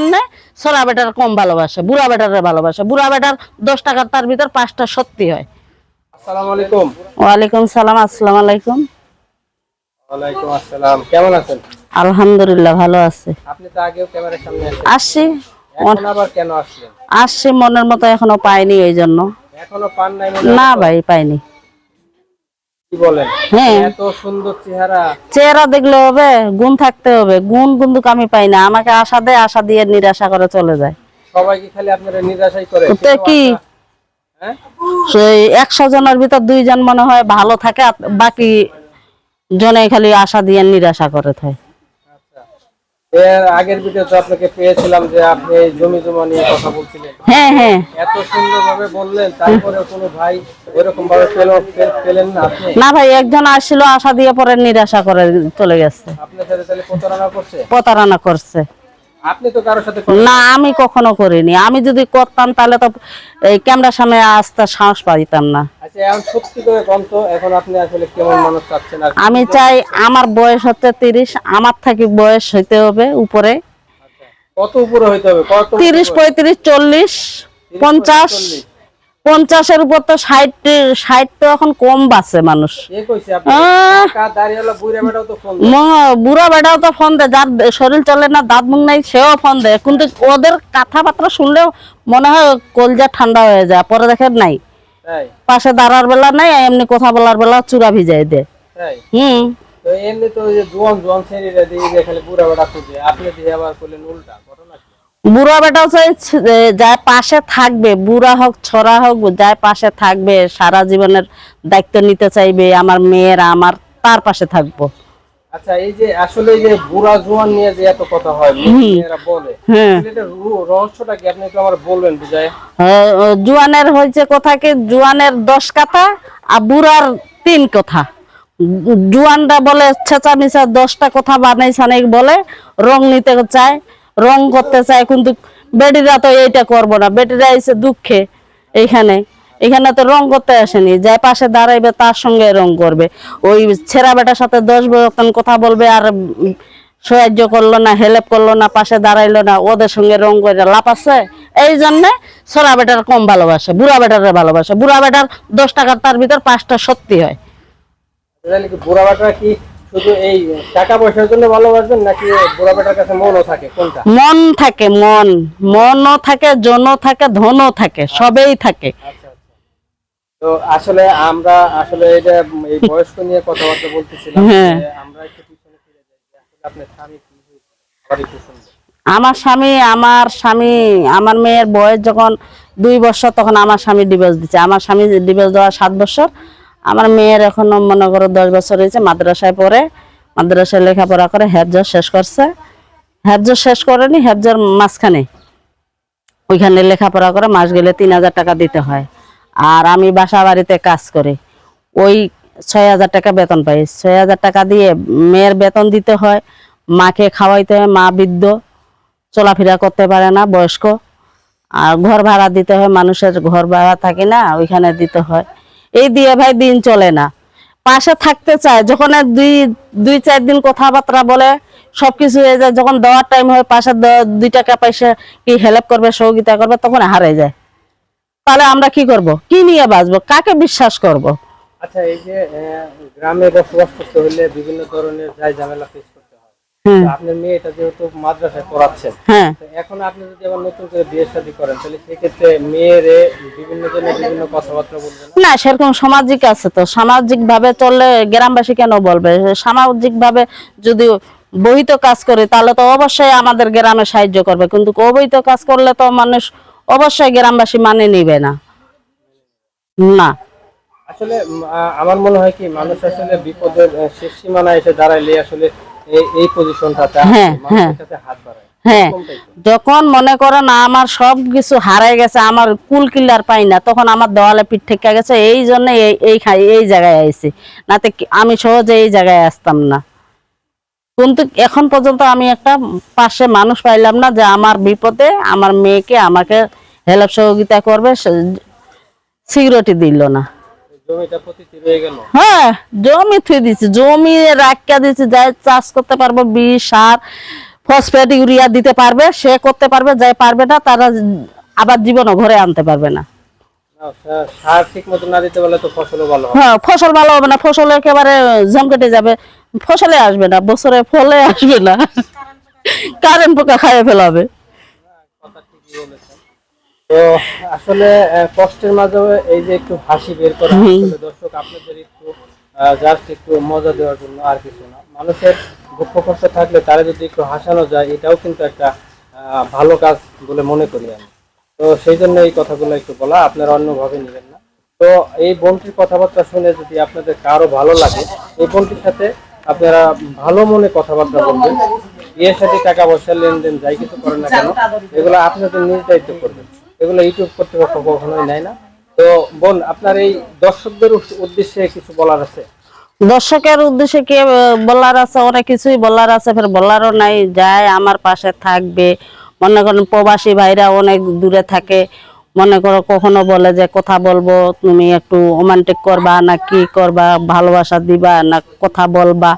জন্য ছোড়া বেটার কম ভালোবাসে, বুড়া বেটারে ভালোবাসে। বুড়া বেটার 10 টাকা তার ভিতর 5টা সত্যি হয়। আসসালামু আলাইকুম। ওয়ালাইকুম সালাম। আসসালামু আলাইকুম। ওয়ালাইকুম আসসালাম। কেমন আছেন? আলহামদুলিল্লাহ ভালো আছে। আপনি তো আগেও ক্যামেরার সামনে আসছি, এখন আবার কেন আসলেন? আসছি মনের মতো এখনো পাইনি, এই জন্য। এখনো পান নাই? না ভাই, পাইনি। কি বলেন? হ্যাঁ, এত সুন্দর চেহারা। চেহারা দেখলে হবে, গুণ থাকতে হবে। গুণ কিন্তু আমি পাই না। আমাকে আশা দেয়, আশা দিয়ে নিরাশা করে চলে যায়। সবাই কি খালি আপনারা নিরাশাই করে? কি 100 জনের ভিতর 2 জন মনে হয় ভালো থাকে, আর বাকি জনে খালি আশা দিয়ে নিরাশা করে থাকে। এর আগের ভিডিওতে আপনাকে পেয়েছিলাম যে আপনি এই জমি জমা নিয়ে কথা বলছিলেন। হ্যাঁ হ্যাঁ, এত সুন্দরভাবে বললেন, তারপরে কোনো ভাই এরকম ভাবে পেলেন না আপনি? না ভাই, একজন আসছিল আশা দিয়ে পরে নিরাশা করে চলে গেছে। আপনার সাথে তাহলে প্রতারণা করছে? প্রতারণা করছে। আপনি তো কারোর সাথে না, আমি কখনো করিনি। আমি যদি করতাম তাহলে তো এই ক্যামেরার সামনে আসতে সাহস পাইতাম না। আচ্ছা, এখন সত্যি করে কোন তো, এখন আপনি আসলে কেমন মানুষ চাচ্ছেন? আর আমি চাই, আমার বয়স হচ্ছে 30, আমার থাকি বয়স হইতে হবে উপরে। কত উপরে হইতে হবে? কত? 30, 35, 40, 50। 50-এর উপর তো 60 তো এখন কম বাঁচে মানুষ। কে কইছে আপনি? টাকা দাঁড়িয়েলা বুইরা বেটাও তো ফোন দেয়। বুড়া বেটাও তো ফোন দেয়, যার শরীর চলে না, দাঁত মুখ নাই, সেও ফোন দেয়। কিন্তু ওদের কথাবার্তা শুনলেও মনে হয় কলজা ঠান্ডা হয়ে যায়। পরে দেখেন নাই, তাই? পাশে দাঁড়ার বেলা নাই, এমনি কথা বলার বেলা চূড়া ভিজাই দেয়। তাই? তো এমনি তো ওই যে জোয়ান জোয়ান ছেলেরা দিয়ে যে খালি বুড়া বেটা খুঁজে, আপনি দিয়ে আবার করলেন উল্টা ঘটনা কি? বুড়া বেটাও চাই যার পাশে থাকবে, বুড়া হোক ছড়া হোক, যার পাশে থাকবে, সারা জীবনের দায়িত্ব নিতে চাইবে, আমার মেয়ের আমার, তার পাশে থাকবো। আচ্ছা, এই যে আসলে এই যে বুড়া জোয়ান নিয়ে যে এত কথা হয়, মেয়েরা বলে, এটা রহস্যটা কি আপনি একটু আমার বলবেন বুঝায়? জুয়ানের হয়েছে কথা কি, জুয়ানের 10 কথা আর বুড়ার 3 কথা। জুয়ানরা বলে ছেঁচা মিছা 10টা কথা বানাই সানাই বলে, রং নিতে চায়, রং করতে চায়। কিন্তু বেটিরা তো এইটা করবো না। বেটিরা এসে দুঃখে এখানে তো রং করতে আসেনি, যাই পাশে দাঁড়াইবে তার সঙ্গে রং করবে। ওই ছেঁড়া বেটার সাথে 10 বছর কথা বলবে, আর সাহায্য করলো না, হেল্প করলো না, পাশে দাঁড়াইলো না, ওদের সঙ্গে রং করে লাভ আছে। এই জন্যে ছোড়া বেটার কম ভালোবাসে, বুড়া বেটারে ভালোবাসে। বুড়া বেটার 10 টাকার তার ভিতর 5টা সত্যি হয়। তাহলে কি বুড়া বেটা কি শুধু এই টাকা পয়সার জন্য ভালোবাসবেন, নাকি বুড়া বেটার কাছে মনও থাকে? কোনটা? মন থাকে, মনও থাকে, জনও থাকে, ধনও থাকে, সবেই থাকে। আচ্ছা, তো আসলে আমরা আসলে এটা এই বয়স্ক নিয়ে কথাবার্তা বলতেছিলাম। আমরা একটু পিছনে ফিরে যাই। আসলে আপনার স্বামী কি একটু শুনবো। আমার স্বামী আমার মেয়ের বয়স যখন 2 বছর, তখন আমার স্বামী ডিভোর্স দিচ্ছে। আমার স্বামী ডিভোর্স দেওয়া 7 বছর। আমার মেয়ের এখনো মনে করো 10 বছর হয়েছে। মাদ্রাসায় পড়ে, মাদ্রাসায় লেখাপড়া করে, হেফজ শেষ করছে। হেফজ শেষ করেনি, হেফজের মাঝখানে ওইখানে লেখাপড়া করে, মাস গেলে 3000 টাকা দিতে হয়। আর আমি বাসা বাড়িতে কাজ করি, ওই 6000 টাকা বেতন পাই। 6000 টাকা দিয়ে মেয়ের বেতন দিতে হয়, মাকে খাওয়াইতে হয়, মা বৃদ্ধ, চলাফেরা করতে পারে না, বয়স্ক। আর ঘর ভাড়া দিতে হয়, মানুষের ঘর ভাড়া থাকে না, ওইখানে দিতে হয়। এই দিয়ে ভাই দিন চলে না। পাশে থাকতে চায়, যখন 2-4 দিন কথাবার্তা বলে, সবকিছু হয়ে যায়। যখন দেওয়ার টাইম হয়, পাশে 2 টাকা পয়সা কি হেল্প করবে, সহযোগিতা করবে, তখন হারে যায়। তাহলে আমরা কি করব? কি নিয়ে বাঁচবো? কাকে বিশ্বাস করব? আচ্ছা, এই যে গ্রামে বসবাস করতে হলে বিভিন্ন ধরনের ঝামেলা ফেস করতে হয়। আপনার মেয়েটা যেহেতু মাদ্রাসায় পড়াচ্ছেন, এখন আপনি যদি আবার নতুন করে বিয়ে শাদী করেন, তাহলে সেক্ষেত্রে মেয়েরে বিভিন্ন জনের বিভিন্ন কথাবার্তা বলবেন না? সেরকম সামাজিক আছে তো, সামাজিক ভাবে চললে গ্রামবাসী কেন বলবে? সামাজিক ভাবে যদি বহিত কাজ করে, তাহলে তো অবশ্যই আমাদের গ্রামে সাহায্য করবে। কিন্তু অবৈধ কাজ করলে তো মানুষ অবশ্যই গ্রামবাসী মানে নিবে না। না, আসলে আমার মনে হয় কি, মানুষ আসলে বিপদের শেষ সীমানায় এসে দাঁড়াইলে আসলে এই পজিশনটাতে মানুষের কাছে হাত বাড়ায়। যখন মনে করো না আমার সব কিছু হারাই গেছে, আমার কুল কিল্লার পাই না, তখন আমার দেওয়ালে পিঠ ঠেকা গেছে, এই জন্য এই জায়গায় আইছি। নাতে আমি সহজে এই জায়গায় আসতাম না। কিন্তু এখন পর্যন্ত আমি একটা পাশে মানুষ পাইলাম না যে আমার বিপদে আমার মেয়েকে আমাকে হেল্প সহযোগিতা করবে, সিকিউরিটি দিল না। জমি থুই দিছি, জমি রাখিয়া দিছি, যাই চাষ করতে পারবো, বিষ সার ফসফেট ইউরিয়া দিতে পারবে, সে করতে পারবে, যে পারবে না তারা আবার জীবনও ঘরে আনতে পারবে না। সার ঠিক মতো না দিতে পারলে তো ফসলও ভালো হবে। হ্যাঁ, ফসল ভালো হবে না, ফসল একেবারে জম কেটে যাবে, ফসলে আসবে না, বছরে ফলে আসবে না, কারেন্ট পোকা খাইয়ে ফেলাবে। কথা ঠিকই বলেছেন। তো আসলে কষ্টের মাঝে এই যে একটু হাসি বের করা, আসলে দর্শক আপনাদের একটু জাস্ট একটু মজা দেওয়ার জন্য, আর কিছু না। মানুষের দুঃখ কষ্ট থাকলে তারা যদি একটু হাসানো যায়, এটাও কিন্তু একটা ভালো কাজ বলে মনে করি আমি। তো সেই জন্য এই কথাগুলো একটু বলা, আপনারা অন্যভাবে নেবেন না। তো এই বোনটির কথাবার্তা শুনে যদি আপনাদের কারো ভালো লাগে, এই বোনটির সাথে আপনারা ভালো মনে কথাবার্তা বলবেন। বিয়ের সাথে টাকা পয়সা লেনদেন যাই কিছু করেন না কেন, এগুলো আপনাদের নিজ দায়িত্ব করবেন, এগুলো ইউটিউব কর্তৃপক্ষ কখনোই নেয় না। তো বোন, আপনার এই দর্শকদের উদ্দেশ্যে কিছু বলার আছে? দর্শকের উদ্দেশ্যে কি বলার আছে, অনেক কিছুই বলার আছে, ফের বলারও নাই। যায় আমার পাশে থাকবে, মনে করেন প্রবাসী ভাইরা অনেক দূরে থাকে, মনে করো কখনো বলে যে কথা বলবো, তুমি একটু রোমান্টিক করবা না কি করবা, ভালোবাসা দিবা না কথা বলবা,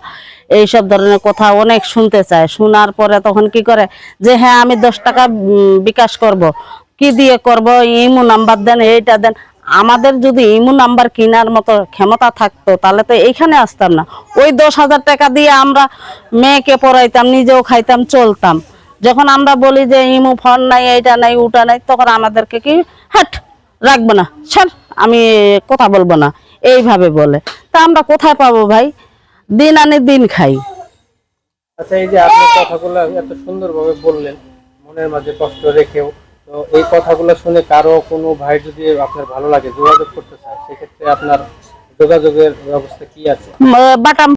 এইসব ধরনের কথা অনেক শুনতে চায়। শোনার পরে তখন কি করে যে হ্যাঁ আমি 10 টাকা বিকাশ করব, কি দিয়ে করব, ইমো নাম্বার দেন, এইটা দেন। আমাদের যদি ইমো নাম্বার কেনার মতো ক্ষমতা থাকতো তাহলে তো এইখানে আসতাম না। ওই 10,000 টাকা দিয়ে আমরা মেয়েকে পড়াইতাম, নিজেও খাইতাম, চলতাম। যখন আমরা বলি যে ইমো ফোন নাই, এইটা নাই, ওটা নাই, তখন আমাদেরকে কি হাট রাখবো না, ছাড়, আমি কথা বলবো না, এইভাবে বলে। তা আমরা কোথায় পাবো ভাই, দিন আনি দিন খাই। আচ্ছা, এই যে আপনি কথাগুলো এত সুন্দরভাবে বললেন, মনের মাঝে কষ্ট রেখেও, তো এই কথাগুলো শুনে কারো কোনো ভাই যদি আপনার ভালো লাগে, যোগাযোগ করতে চায়, সেক্ষেত্রে আপনার যোগাযোগের ব্যবস্থা কি আছে? বাটাম